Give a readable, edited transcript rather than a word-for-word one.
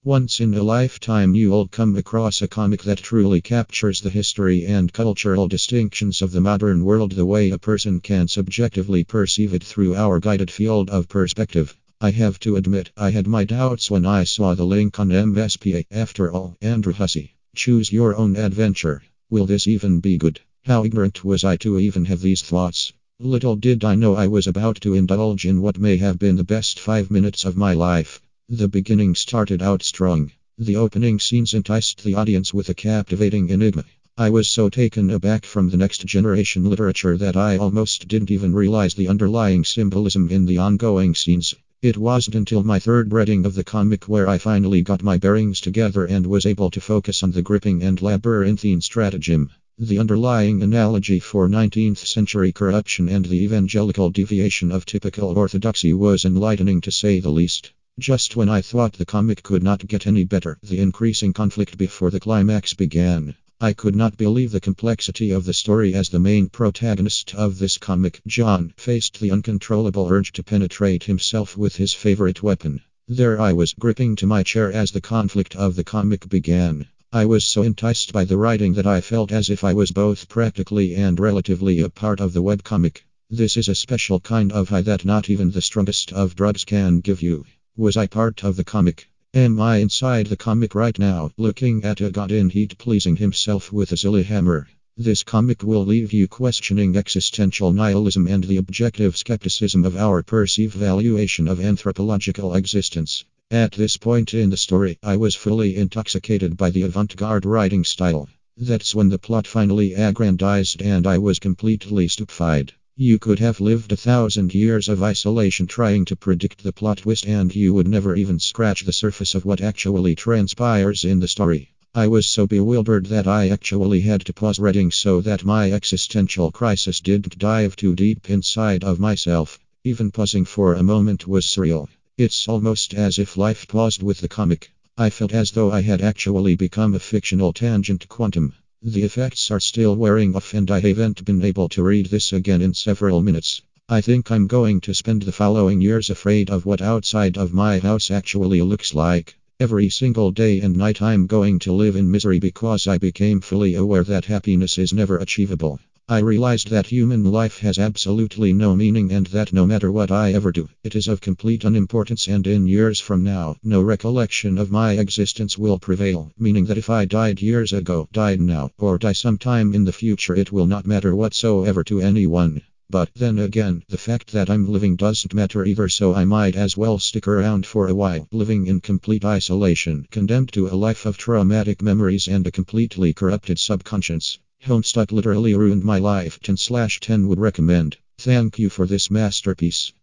Once in a lifetime you'll come across a comic that truly captures the history and cultural distinctions of the modern world the way a person can subjectively perceive it through our guided field of perspective. I have to admit, I had my doubts when I saw the link on MSPA. After all, Andrew Hussey, choose your own adventure. Will this even be good? How ignorant was I to even have these thoughts? Little did I know I was about to indulge in what may have been the best 5 minutes of my life. The beginning started out strong. The opening scenes enticed the audience with a captivating enigma. I was so taken aback from the next generation literature that I almost didn't even realize the underlying symbolism in the ongoing scenes. It wasn't until my third reading of the comic where I finally got my bearings together and was able to focus on the gripping and labyrinthine stratagem. The underlying analogy for 19th century corruption and the evangelical deviation of typical orthodoxy was enlightening to say the least. Just when I thought the comic could not get any better, the increasing conflict before the climax began. I could not believe the complexity of the story as the main protagonist of this comic, John, faced the uncontrollable urge to penetrate himself with his favorite weapon. There I was, gripping to my chair as the conflict of the comic began. I was so enticed by the writing that I felt as if I was both practically and relatively a part of the webcomic. This is a special kind of high that not even the strongest of drugs can give you. Was I part of the comic? Am I inside the comic right now, looking at a god in heat pleasing himself with a silly hammer? This comic will leave you questioning existential nihilism and the objective skepticism of our perceived valuation of anthropological existence. At this point in the story, I was fully intoxicated by the avant-garde writing style. That's when the plot finally aggrandized and I was completely stupefied. You could have lived 1,000 years of isolation trying to predict the plot twist and you would never even scratch the surface of what actually transpires in the story. I was so bewildered that I actually had to pause reading so that my existential crisis didn't dive too deep inside of myself. Even pausing for a moment was surreal. It's almost as if life paused with the comic. I felt as though I had actually become a fictional tangent quantum. The effects are still wearing off and I haven't been able to read this again in several minutes. I think I'm going to spend the following years afraid of what outside of my house actually looks like. Every single day and night I'm going to live in misery because I became fully aware that happiness is never achievable. I realized that human life has absolutely no meaning and that no matter what I ever do, it is of complete unimportance and in years from now, no recollection of my existence will prevail, meaning that if I died years ago, died now, or die sometime in the future it will not matter whatsoever to anyone. But then again, the fact that I'm living doesn't matter either, so I might as well stick around for a while, living in complete isolation, condemned to a life of traumatic memories and a completely corrupted subconscious. Homestuck literally ruined my life. 10/10 would recommend. Thank you for this masterpiece.